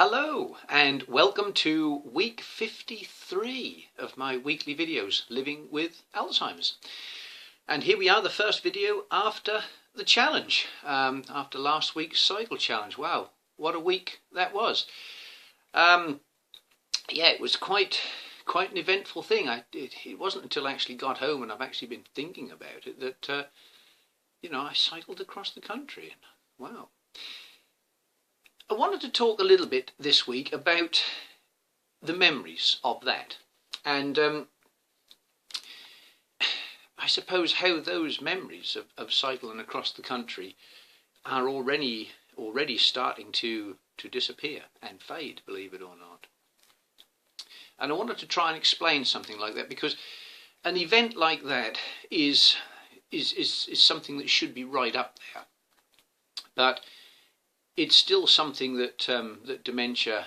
Hello and welcome to week 53 of my weekly videos, Living with Alzheimer's. And here we are, the first video after the challenge, after last week's cycle challenge. Wow, what a week that was. Yeah, it was quite an eventful thing. It wasn't until I actually got home and I've actually been thinking about it that, I cycled across the country. And wow. I wanted to talk a little bit this week about the memories of that, and I suppose how those memories of cycling across the country are already starting to disappear and fade, believe it or not. And I wanted to try and explain something like that, because an event like that is something that should be right up there, but it's still something that that dementia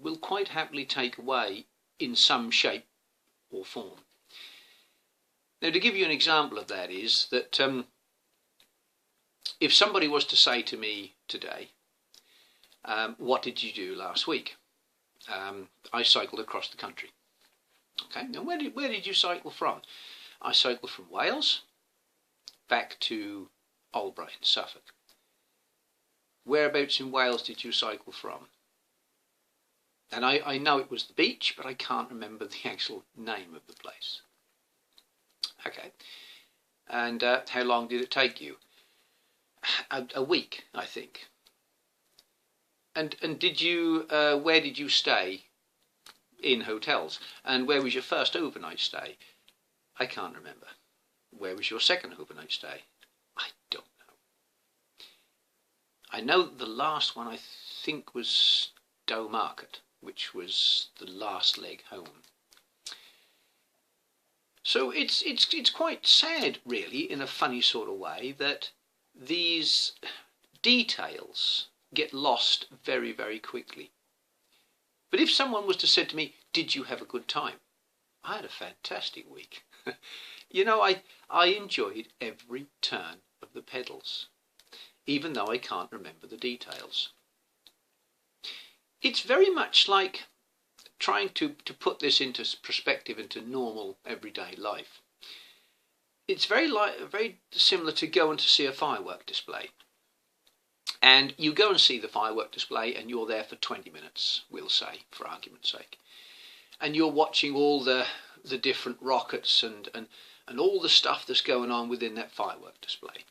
will quite happily take away in some shape or form. Now, to give you an example of that is that if somebody was to say to me today, what did you do last week? I cycled across the country. Okay, now where did you cycle from? I cycled from Wales back to Albury in Suffolk. Whereabouts in Wales did you cycle from? And I know it was the beach, but I can't remember the actual name of the place. Okay. And how long did it take you? A week, I think. And did you? Where did you stay? In hotels. And where was your first overnight stay? I can't remember. Where was your second overnight stay? I don't know. I know that the last one I think was Stowe Market, which was the last leg home. So it's quite sad, really, in a funny sort of way, that these details get lost very, very quickly. But if someone was to say to me, "Did you have a good time?" I had a fantastic week. I enjoyed every turn of the pedals, even though I can't remember the details. It's very much like trying to put this into perspective, into normal everyday life. It's very similar to going to see a firework display. And you go and see the firework display and you're there for 20 minutes, we'll say, for argument's sake. And you're watching all the different rockets and all the stuff that's going on within that firework display.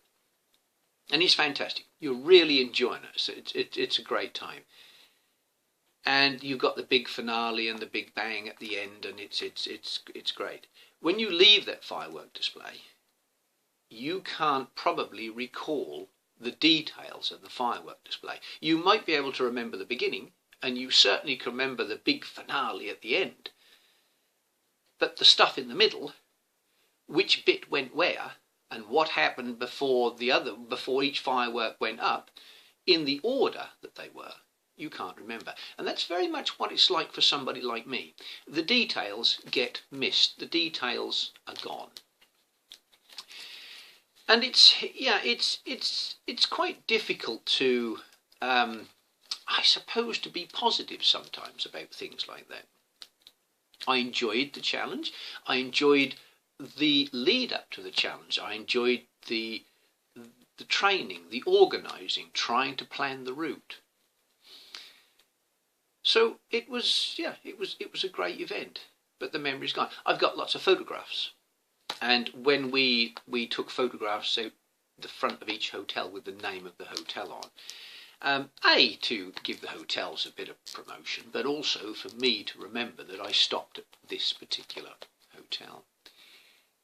And it's fantastic. You're really enjoying it. It's a great time. And you've got the big finale and the big bang at the end, and it's great. When you leave that firework display, you can't probably recall the details of the firework display. You might be able to remember the beginning, and you certainly can remember the big finale at the end. But the stuff in the middle, which bit went where, and what happened before each firework went up, in the order that they were, you can't remember. And that's very much what it's like for somebody like me. The details get missed. The details are gone. And it's quite difficult to, I suppose, to be positive sometimes about things like that. I enjoyed the challenge. I enjoyed the lead up to the challenge. I enjoyed the training, the organising, trying to plan the route. So it was a great event, but the memory's gone. I've got lots of photographs, and when we took photographs out the front of each hotel with the name of the hotel on, to give the hotels a bit of promotion, but also for me to remember that I stopped at this particular hotel.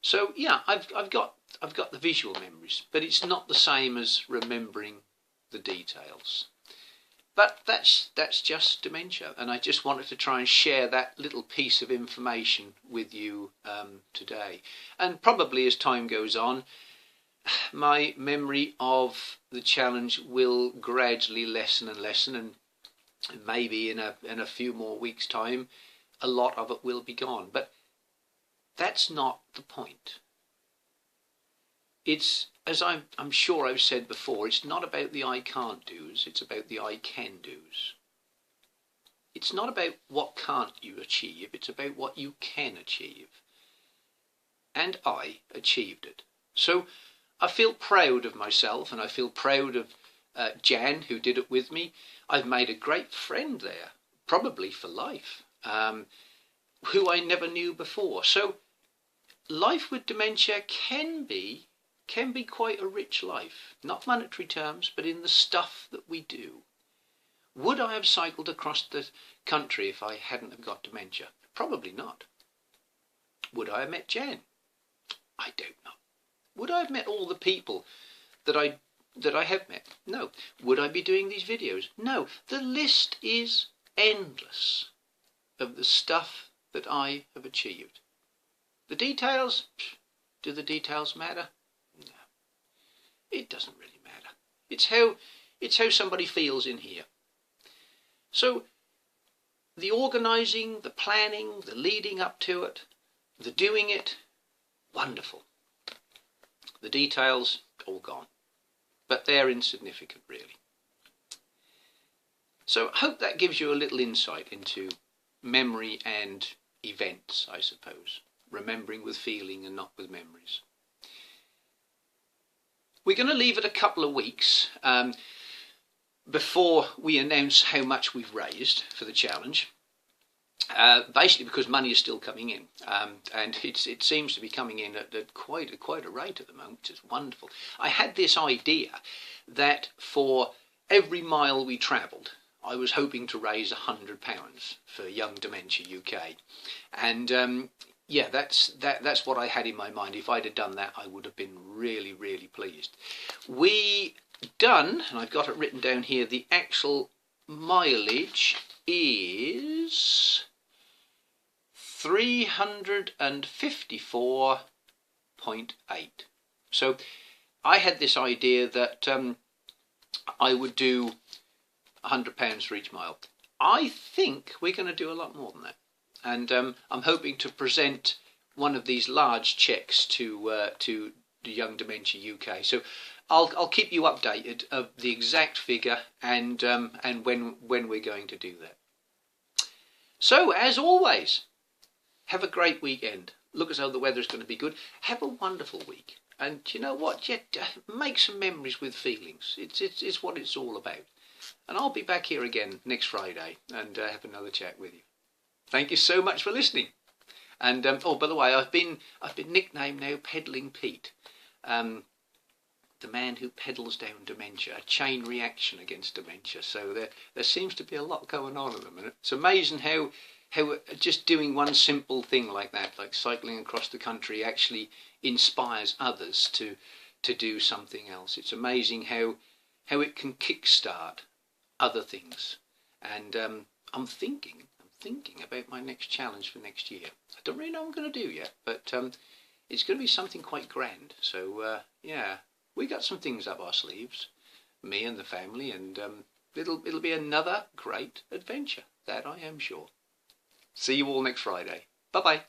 So yeah, I've got the visual memories, but it's not the same as remembering the details. But that's just dementia, and I just wanted to try and share that little piece of information with you today. And probably as time goes on, my memory of the challenge will gradually lessen and lessen, and maybe in a few more weeks' time, a lot of it will be gone. But that's not the point. It's, as I'm sure I've said before, it's not about the I can't do's, it's about the I can do's. It's not about what can't you achieve, it's about what you can achieve. And I achieved it. So I feel proud of myself, and I feel proud of Jan, who did it with me. I've made a great friend there, probably for life, who I never knew before. So life with dementia can be quite a rich life, not monetary terms, but in the stuff that we do. Would I have cycled across the country if I hadn't have got dementia? Probably not. Would I have met Jan? I don't know. Would I have met all the people that I have met? No. Would I be doing these videos? No. The list is endless of the stuff that I have achieved. The details? Do the details matter? No. It doesn't really matter. It's how somebody feels in here. So the organising, the planning, the leading up to it, the doing it, wonderful. The details, all gone. But they're insignificant, really. So I hope that gives you a little insight into memory and events, I suppose. Remembering with feeling and not with memories. We're going to leave it a couple of weeks before we announce how much we've raised for the challenge. Basically because money is still coming in, and it seems to be coming in at quite a rate at the moment, which is wonderful. I had this idea that for every mile we travelled, I was hoping to raise £100 for Young Dementia UK, and yeah, that's what I had in my mind. If I'd have done that, I would have been really, really pleased. We done, and I've got it written down here, the actual mileage is 354.8. So I had this idea that I would do £100 for each mile. I think we're going to do a lot more than that. And I'm hoping to present one of these large cheques to the Young Dementia UK. So I'll keep you updated of the exact figure and when we're going to do that. So as always, have a great weekend. Look as though the weather's going to be good. Have a wonderful week. And you know what? Make some memories with feelings. It's what it's all about. And I'll be back here again next Friday and have another chat with you. Thank you so much for listening. And oh, by the way, I've been nicknamed now Peddling Pete, the man who peddles down dementia, a chain reaction against dementia. So there seems to be a lot going on at the minute. It's amazing how just doing one simple thing like that, like cycling across the country, actually inspires others to do something else. It's amazing how it can kickstart other things. And I'm thinking about my next challenge for next year. I don't really know what I'm going to do yet, but it's going to be something quite grand. So yeah, we got some things up our sleeves, me and the family, and it'll be another great adventure. That I am sure. See you all next Friday. Bye bye.